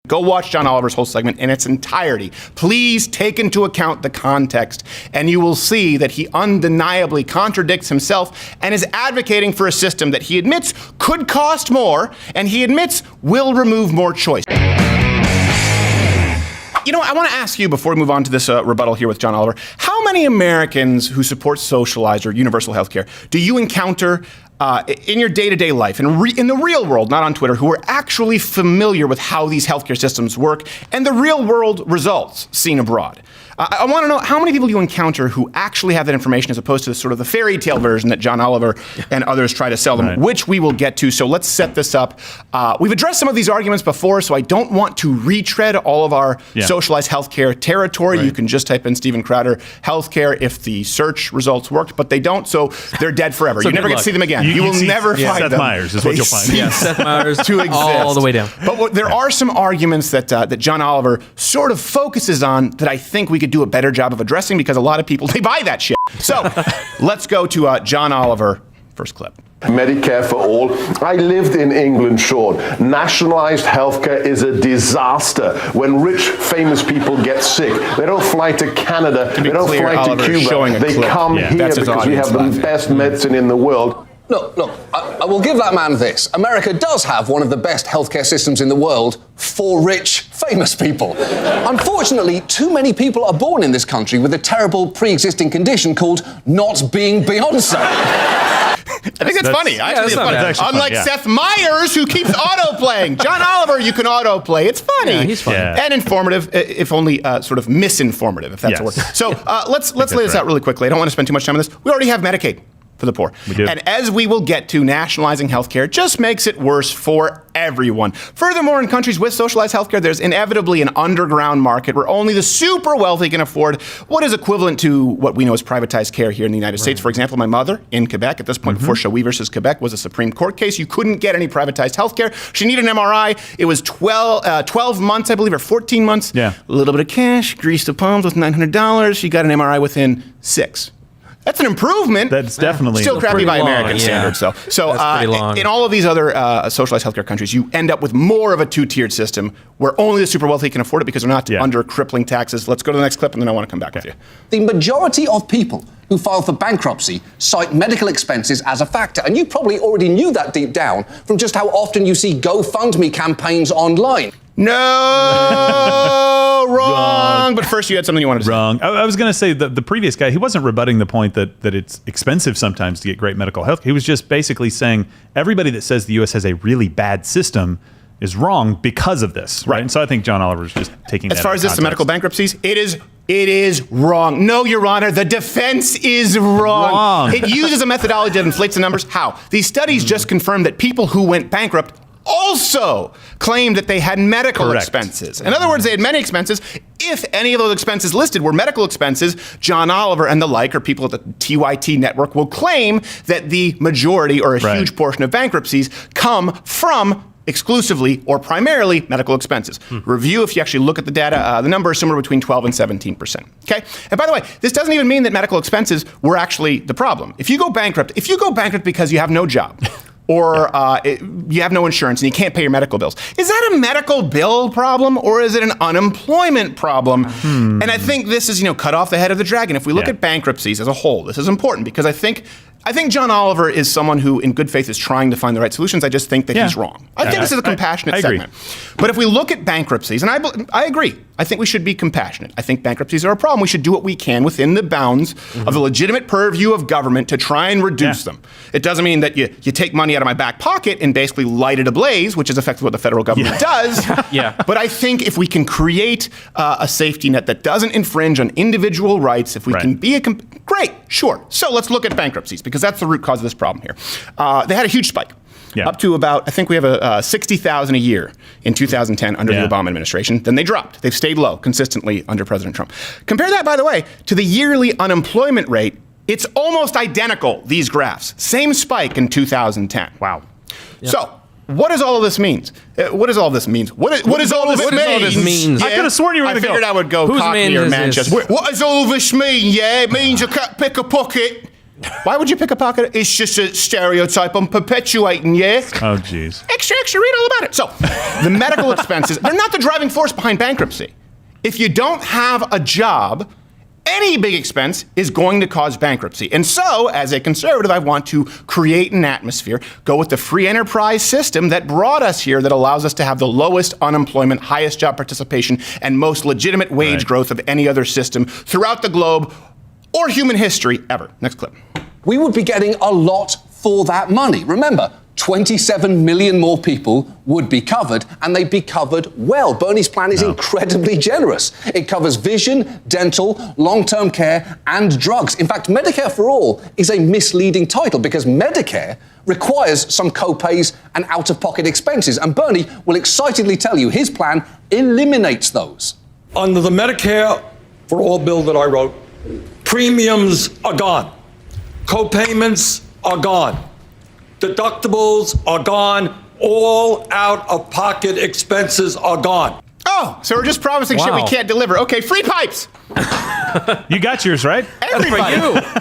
Go watch John Oliver's whole segment in its entirety. Please take into account the context, and you will see that he undeniably contradicts himself and is advocating for a system that he admits could cost more, and he admits will remove more choice. You know, I want to ask you, before we move on to this rebuttal here with John Oliver, how many Americans who support socialized or universal health care do you encounter in your day-to-day life, in the real world, not on Twitter, who are actually familiar with how these healthcare systems work and the real-world results seen abroad? I want to know how many people you encounter who actually have that information as opposed to sort of the fairy tale version that John Oliver and others try to sell them, which we will get to. So let's set this up. We've addressed some of these arguments before, so I don't want to retread all of our socialized healthcare territory. You can just type in StevenCrowder healthcare if the search results worked, but they don't, so they're dead forever. You never get to see them again. You will never find Seth them. Myers is what you'll find. Seth Myers to exist. all the way down. But there are some arguments that John Oliver sort of focuses on that I think we could do a better job of addressing, because a lot of people, they buy that shit. So let's go to John Oliver. First clip. Medicare for all. I lived in England, Sean. Nationalized healthcare is a disaster. When rich, famous people get sick, they don't fly to Canada, they don't fly to Cuba. They come here because we have the best medicine in the world. Look, I will give that man this. America does have one of the best healthcare systems in the world for rich, famous people. Unfortunately, too many people are born in this country with a terrible pre-existing condition called not being Beyonce. I think that's funny. Actually, it's funny. Unlike Seth Myers, who keeps auto-playing. John Oliver, you can auto-play. It's funny. Yeah, he's funny. And informative, if only sort of misinformative, if that's a word. So let's lay this out really quickly. I don't want to spend too much time on this. We already have Medicaid for the poor. We do. And as we will get to, nationalizing healthcare just makes it worse for everyone. Furthermore, in countries with socialized healthcare, there's inevitably an underground market where only the super wealthy can afford what is equivalent to what we know as privatized care here in the United States. For example, my mother in Quebec, at this point before Chauvet versus Quebec was a Supreme Court case, you couldn't get any privatized healthcare. She needed an MRI. It was 12 months, I believe, or 14 months. Yeah. A little bit of cash, greased the palms with $900. She got an MRI within 6. That's an improvement. That's definitely still crappy by American standards, though. So in all of these other socialized healthcare countries, you end up with more of a two-tiered system where only the super wealthy can afford it because they're not under crippling taxes. Let's go to the next clip, and then I want to come back with you. The majority of people who file for bankruptcy cite medical expenses as a factor, and you probably already knew that deep down from just how often you see GoFundMe campaigns online. No, wrong. But first, you had something you wanted to say. Wrong. I was going to say the previous guy, he wasn't rebutting the point that it's expensive sometimes to get great medical health. He was just basically saying everybody that says the U.S. has a really bad system is wrong because of this. Right. And so I think John Oliver is just taking that as far as this, the context. medical bankruptcies, it is wrong. No, Your Honor, the defense is wrong. It uses a methodology that inflates the numbers. How? These studies just confirm that people who went bankrupt also claimed that they had medical expenses. In other words, they had many expenses. If any of those expenses listed were medical expenses, John Oliver and the like, or people at the TYT network, will claim that the majority or a huge portion of bankruptcies come from exclusively or primarily medical expenses. Review, if you actually look at the data, the number is somewhere between 12 and 17%. Okay? And by the way, this doesn't even mean that medical expenses were actually the problem. If you go bankrupt because you have no job, or you have no insurance and you can't pay your medical bills. Is that a medical bill problem, or is it an unemployment problem? And I think this is, cut off the head of the dragon. If we look at bankruptcies as a whole, this is important because I think John Oliver is someone who, in good faith, is trying to find the right solutions. I just think that he's wrong. I think this is a compassionate segment. But if we look at bankruptcies, and I agree, I think we should be compassionate. I think bankruptcies are a problem. We should do what we can within the bounds of the legitimate purview of government to try and reduce them. It doesn't mean that you take money out of my back pocket and basically light it ablaze, which is effectively what the federal government does. But I think if we can create a safety net that doesn't infringe on individual rights, if we can be great, sure. So let's look at bankruptcies, because that's the root cause of this problem here. They had a huge spike. Up to about, I think we have 60,000 a year in 2010 under the Obama administration. Then they dropped. They've stayed low consistently under President Trump. Compare that, by the way, to the yearly unemployment rate. It's almost identical, these graphs. Same spike in 2010. Wow. So what does all of this mean? What does all of this mean? What does all of this mean? I could have sworn you were going to go. I figured I would go Cockney or Manchester. What does all this mean? Yeah, it means you can't pick a pocket. Why would you pick a pocket? It's just a stereotype I'm perpetuating, yeah? Oh, jeez. Extra, read all about it. So, the medical expenses, they're not the driving force behind bankruptcy. If you don't have a job, any big expense is going to cause bankruptcy. And so, as a conservative, I want to create an atmosphere, go with the free enterprise system that brought us here, that allows us to have the lowest unemployment, highest job participation, and most legitimate wage growth of any other system throughout the globe or human history ever. Next clip. We would be getting a lot for that money. Remember, 27 million more people would be covered, and they'd be covered well. Bernie's plan is incredibly generous. It covers vision, dental, long-term care, and drugs. In fact, Medicare for All is a misleading title because Medicare requires some co-pays and out-of-pocket expenses, and Bernie will excitedly tell you his plan eliminates those. Under the Medicare for All bill that I wrote, premiums are gone. Co-payments are gone. Deductibles are gone. All out-of-pocket expenses are gone. Oh, so we're just promising shit we can't deliver. Okay, free pipes. You got yours, right? Everybody.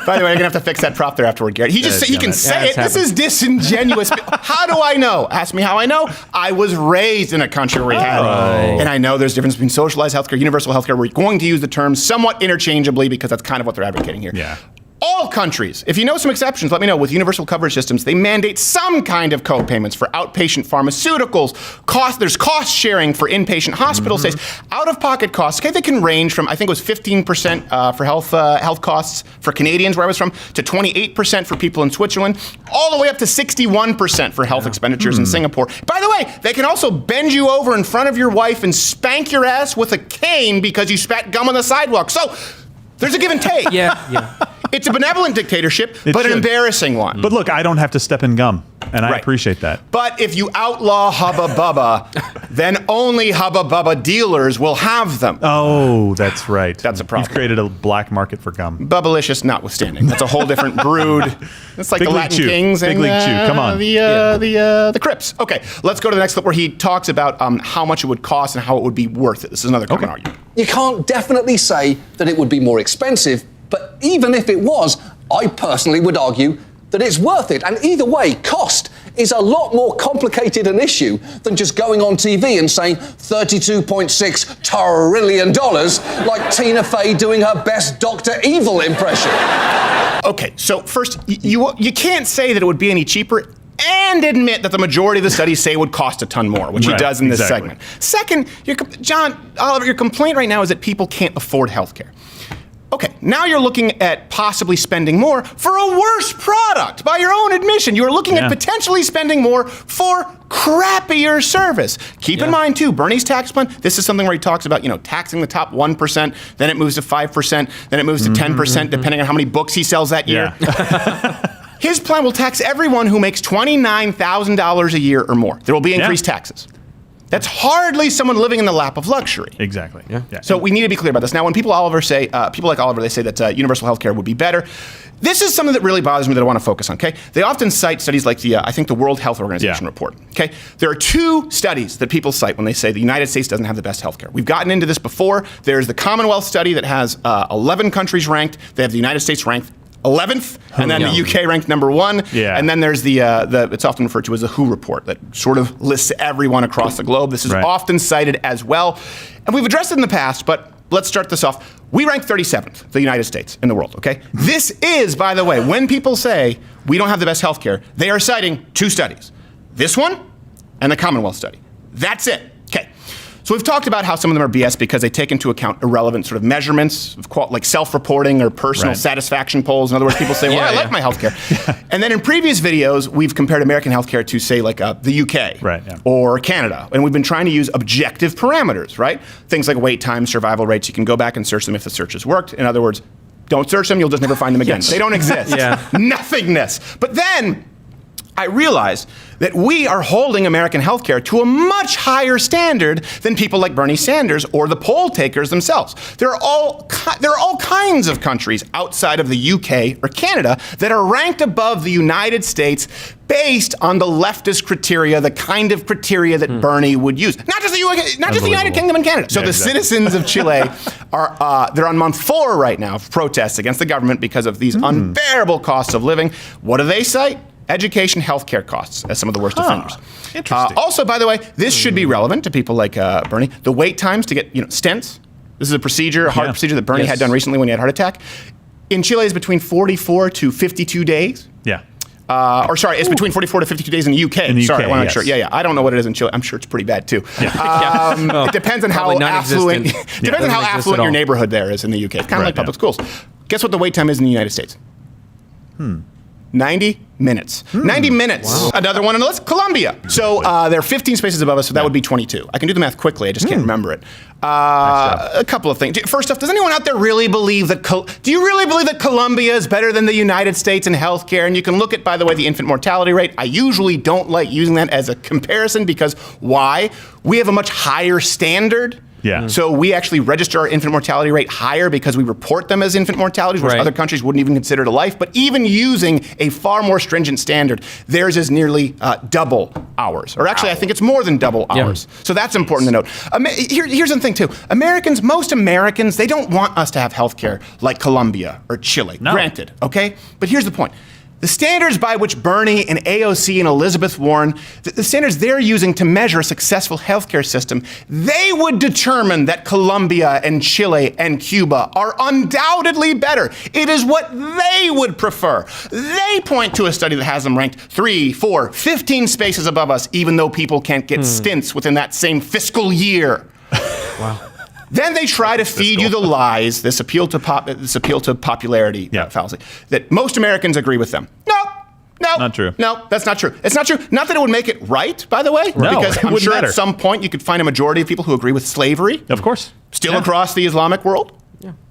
By the way, I'm going to have to fix that prop there afterward, Garrett. He can say it. This is disingenuous. How do I know? Ask me how I know. I was raised in a country where we had it. And I know there's a difference between socialized healthcare, universal healthcare. We're going to use the terms somewhat interchangeably because that's kind of what they're advocating here. Yeah. All countries, if you know some exceptions, let me know. With universal coverage systems, they mandate some kind of co-payments for outpatient pharmaceuticals. There's cost sharing for inpatient hospital stays. Out-of-pocket costs, okay, they can range from, I think it was 15% for health costs for Canadians, where I was from, to 28% for people in Switzerland, all the way up to 61% for health expenditures in Singapore. By the way, they can also bend you over in front of your wife and spank your ass with a cane because you spat gum on the sidewalk. So there's a give and take. Yeah. It's a benevolent dictatorship, but an embarrassing one. But look, I don't have to step in gum, and I appreciate that. But if you outlaw Hubba Bubba, then only Hubba Bubba dealers will have them. Oh, that's right. That's a problem. You've created a black market for gum. Bubblicious notwithstanding. That's a whole different brood. It's like Big the League Latin Chew. Kings Big and League Chew. Come on. the Crips. Okay, let's go to the next clip where he talks about how much it would cost and how it would be worth it. This is another common argument. You can't definitely say that it would be more expensive, but even if it was, I personally would argue that it's worth it. And either way, cost is a lot more complicated an issue than just going on TV and saying $32.6 trillion like Tina Fey doing her best Dr. Evil impression. Okay, so first, you can't say that it would be any cheaper and admit that the majority of the studies say it would cost a ton more, which he does in this segment. Second, John Oliver, your complaint right now is that people can't afford healthcare. Okay, now you're looking at possibly spending more for a worse product. By your own admission, you're looking at potentially spending more for crappier service. Keep in mind, too, Bernie's tax plan, this is something where he talks about, taxing the top 1%, then it moves to 5%, then it moves to 10%, depending on how many books he sells that year. His plan will tax everyone who makes $29,000 a year or more. There will be increased taxes. That's hardly someone living in the lap of luxury. Exactly. Yeah. So we need to be clear about this. Now, when people like Oliver, they say that universal health care would be better. This is something that really bothers me that I want to focus on, okay? They often cite studies like I think the World Health Organization report, okay? There are two studies that people cite when they say the United States doesn't have the best health care. We've gotten into this before. There's the Commonwealth study that has 11 countries ranked. They have the United States ranked 11th, and then the UK ranked number 1. Yeah. And then there's the it's often referred to as the WHO report that sort of lists everyone across the globe. This is often cited as well. And we've addressed it in the past, but let's start this off. We rank 37th, the United States, in the world, okay? This is, by the way, when people say we don't have the best healthcare, they are citing two studies. This one and the Commonwealth study. That's it. Okay. So we've talked about how some of them are BS because they take into account irrelevant sort of measurements, like self-reporting or personal satisfaction polls. In other words, people say, well, I like my healthcare. And then in previous videos, we've compared American healthcare to, say, like the UK or Canada. And we've been trying to use objective parameters, right? Things like wait time, survival rates. You can go back and search them if the search has worked. In other words, don't search them, you'll just never find them again. They don't exist. Nothingness. But then I realized that we are holding American healthcare to a much higher standard than people like Bernie Sanders or the poll takers themselves. There are all kinds of countries outside of the UK or Canada that are ranked above the United States based on the leftist criteria, the kind of criteria that Bernie would use. Not just the United Kingdom and Canada. So the citizens of Chile they're on month 4 right now of protests against the government because of these unbearable costs of living. What do they cite? Education, healthcare costs as some of the worst offenders. Interesting. Also, by the way, this should be relevant to people like Bernie. The wait times to get stents. This is a procedure, a heart procedure that Bernie had done recently when he had a heart attack. In Chile, is between 44 to 52 days. Yeah. It's between 44 to 52 days in the UK. In the UK, I want to make yes. sure. Yeah. I don't know what it is in Chile. I'm sure it's pretty bad too. It depends on how Probably affluent. non-existent. Depends on how Doesn't exist affluent at your all. neighborhood there is in the UK. It's kind of Right, like public schools. Guess what the wait time is in the United States? 90 minutes. 90 minutes. Wow. Another one on the list, Colombia. So they're 15 spaces above us, so that would be 22. I can do the math quickly, I just can't remember it. A couple of things. First off, does anyone out there really believe that, do you really believe that Colombia is better than the United States in healthcare? And you can look at, by the way, the infant mortality rate. I usually don't like using that as a comparison because why? We have a much higher standard. Yeah. So we actually register our infant mortality rate higher because we report them as infant mortalities, which other countries wouldn't even consider to life. But even using a far more stringent standard, theirs is nearly double ours. Or actually, I think it's more than double ours. So that's important to note. Here's the thing, too. most Americans, they don't want us to have healthcare like Colombia or Chile. No. Granted, okay? But here's the point. The standards by which Bernie and AOC and Elizabeth Warren, the standards they're using to measure a successful healthcare system, they would determine that Colombia and Chile and Cuba are undoubtedly better. It is what they would prefer. They point to a study that has them ranked 3, 4, 15 spaces above us, even though people can't get stints within that same fiscal year. Wow. Then they try to feed you the lies, this appeal to popularity fallacy, that most Americans agree with them. No, Not true. No, that's not true. It's not true. Not that it would make it right, by the way, No, because it I'm wouldn't sure matter. at some point you could find a majority of people who agree with slavery. Of course. Still across the Islamic world.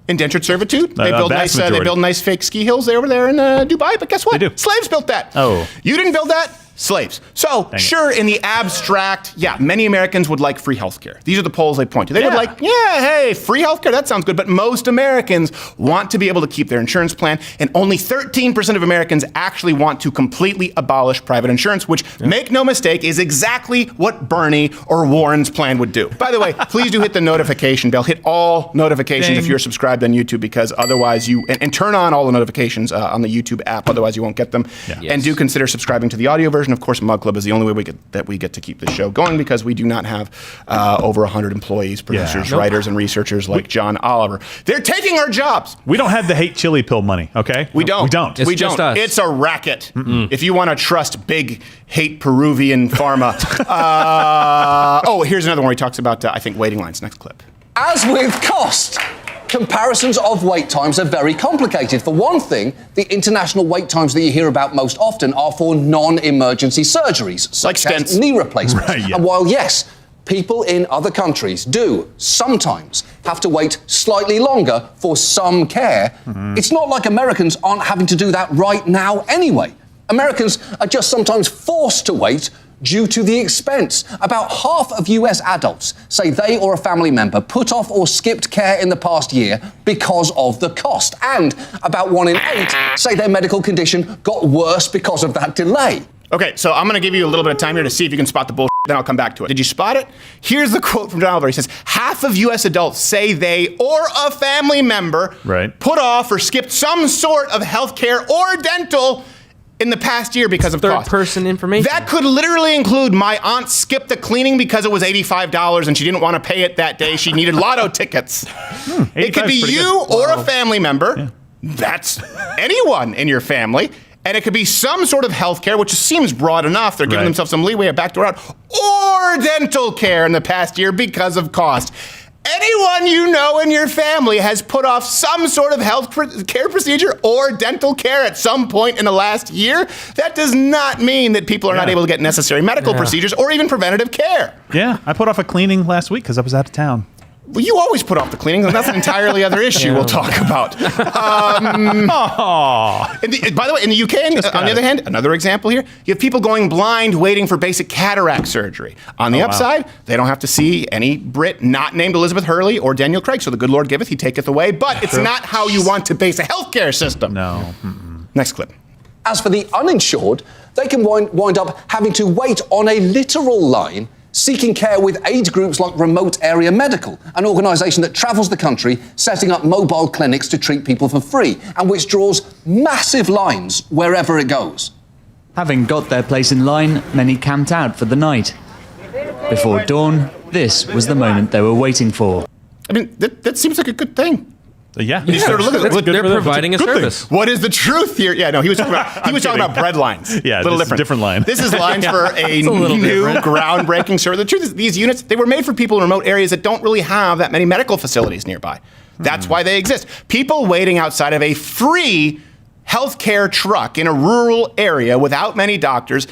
Indentured servitude. They build nice fake ski hills over there in Dubai. But guess what? They do. Slaves built that. Oh. You didn't build that. Slaves. So, sure, in the abstract, many Americans would like free healthcare. These are the polls they point to. They would like, hey, free healthcare, that sounds good. But most Americans want to be able to keep their insurance plan, and only 13% of Americans actually want to completely abolish private insurance, which, make no mistake, is exactly what Bernie or Warren's plan would do. By the way, please do hit the notification bell. Hit all notifications if you're subscribed on YouTube, because otherwise and turn on all the notifications on the YouTube app, otherwise you won't get them. And do consider subscribing to the audio version. Of course, Mug Club is the only way we get to keep the show going, because we do not have over 100 employees, producers, writers, and researchers like John Oliver. They're taking our jobs. We don't have the hate chili pill money, okay? We don't. We don't. It's just us. It's a racket. If you want to trust big hate Peruvian pharma. Here's another one where he talks about, I think, waiting lines. Next clip. As with cost, comparisons of wait times are very complicated. For one thing, the international wait times that you hear about most often are for non-emergency surgeries, such Like as stents. knee replacements. Right, yeah. And while, yes, people in other countries do sometimes have to wait slightly longer for some care, it's not like Americans aren't having to do that right now anyway. Americans are just sometimes forced to wait due to the expense. About half of US adults say they or a family member put off or skipped care in the past year because of the cost. And about 1 in 8 say their medical condition got worse because of that delay. Okay, so I'm going to give you a little bit of time here to see if you can spot the bullshit, then I'll come back to it. Did you spot it? Here's the quote from John Oliver. He says, half of U.S. adults say they or a family member put off or skipped some sort of health care or dental in the past year because of cost. Third-person information. That could literally include my aunt skipped the cleaning because it was $85 and she didn't want to pay it that day. She needed lotto tickets. It could be you or a family member. Yeah. That's anyone in your family. And it could be some sort of health care, which seems broad enough. They're giving themselves some leeway, a backdoor out, or dental care in the past year because of cost. Anyone you know in your family has put off some sort of health care procedure or dental care at some point in the last year. That does not mean that people are not able to get necessary medical procedures or even preventative care. Yeah, I put off a cleaning last week because I was out of town. Well, you always put off the cleanings, and that's an entirely other issue we'll talk about. By the way, in the UK, on the other hand, another example here, you have people going blind waiting for basic cataract surgery. On the upside, they don't have to see any Brit not named Elizabeth Hurley or Daniel Craig. So the good Lord giveth, he taketh away. But it's not how you want to base a healthcare system. No. Next clip. As for the uninsured, they can wind up having to wait on a literal line seeking care with aid groups like Remote Area Medical, an organisation that travels the country setting up mobile clinics to treat people for free and which draws massive lines wherever it goes. Having got their place in line, many camped out for the night. Before dawn, this was the moment they were waiting for. I mean, that seems like a good thing. Yeah. You sort of look at it. They're providing a service. What is the truth here? Yeah, no, he was talking about bread lines. Yeah, little this is a different line. This is lines for a new, different. groundbreaking service. The truth is, these units, they were made for people in remote areas that don't really have that many medical facilities nearby. That's why they exist. People waiting outside of a free healthcare truck in a rural area without many doctors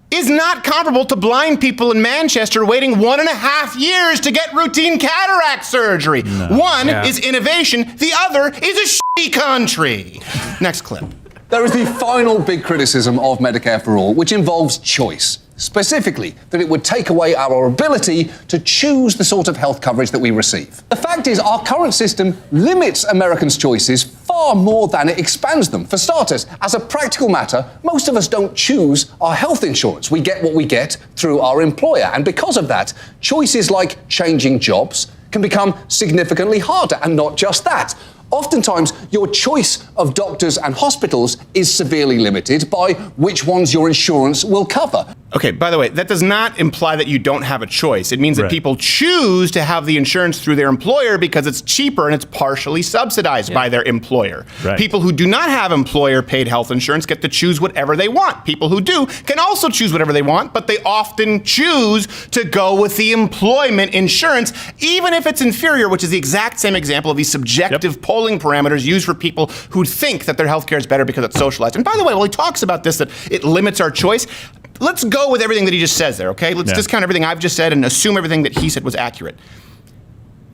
is not comparable to blind people in Manchester waiting 1.5 years to get routine cataract surgery. One is innovation, the other is a shitty country. Next clip. There is the final big criticism of Medicare for All, which involves choice. Specifically, that it would take away our ability to choose the sort of health coverage that we receive. The fact is, our current system limits Americans' choices far more than it expands them. For starters, as a practical matter, most of us don't choose our health insurance. We get what we get through our employer. And because of that, choices like changing jobs can become significantly harder. And not just that. Oftentimes, your choice of doctors and hospitals is severely limited by which ones your insurance will cover. Okay, by the way, that does not imply that you don't have a choice. It means that people choose to have the insurance through their employer because it's cheaper and it's partially subsidized by their employer. Right. People who do not have employer-paid health insurance get to choose whatever they want. People who do can also choose whatever they want, but they often choose to go with the employment insurance, even if it's inferior, which is the exact same example of these subjective polling parameters used for people who think that their healthcare is better because it's socialized. And by the way, while he talks about this, that it limits our choice, let's go with everything that he just says there, okay? Let's discount everything I've just said and assume everything that he said was accurate.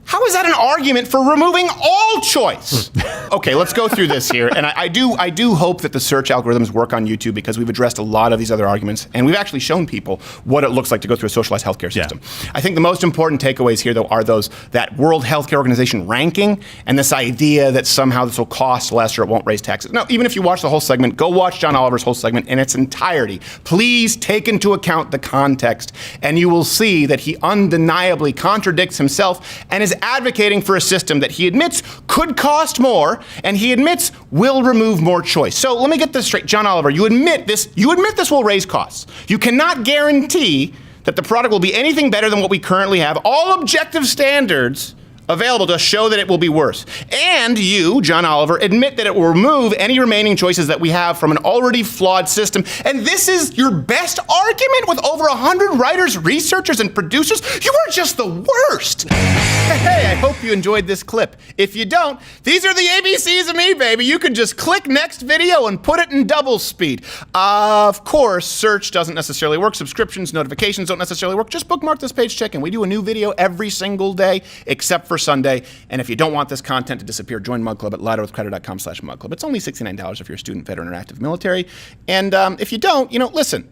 How is that an argument for removing all choice? Okay, let's go through this here. And I do hope that the search algorithms work on YouTube because we've addressed a lot of these other arguments and we've actually shown people what it looks like to go through a socialized healthcare system. I think the most important takeaways here, though, are that World Healthcare Organization ranking and this idea that somehow this will cost less or it won't raise taxes. No, even if you watch the whole segment, go watch John Oliver's whole segment in its entirety. Please take into account the context and you will see that he undeniably contradicts himself and is advocating for a system that he admits could cost more and he admits will remove more choice. So let me get this straight. John Oliver, you admit this will raise costs. You cannot guarantee that the product will be anything better than what we currently have. All objective standards available to show that it will be worse. And you, John Oliver, admit that it will remove any remaining choices that we have from an already flawed system. And this is your best argument with over 100 writers, researchers, and producers? You are just the worst. Hey, I hope you enjoyed this clip. If you don't, these are the ABCs of me, baby. You can just click next video and put it in double speed. Of course, search doesn't necessarily work. Subscriptions, notifications don't necessarily work. Just bookmark this page, check in. We do a new video every single day, except for Sunday. And if you don't want this content to disappear, join Mug Club at louderwithcrowder.com/Mug Club. It's only $69 if you're a student, veteran, or active military. And if you don't, listen.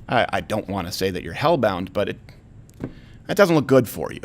I don't want to say that you're hellbound, but it doesn't look good for you.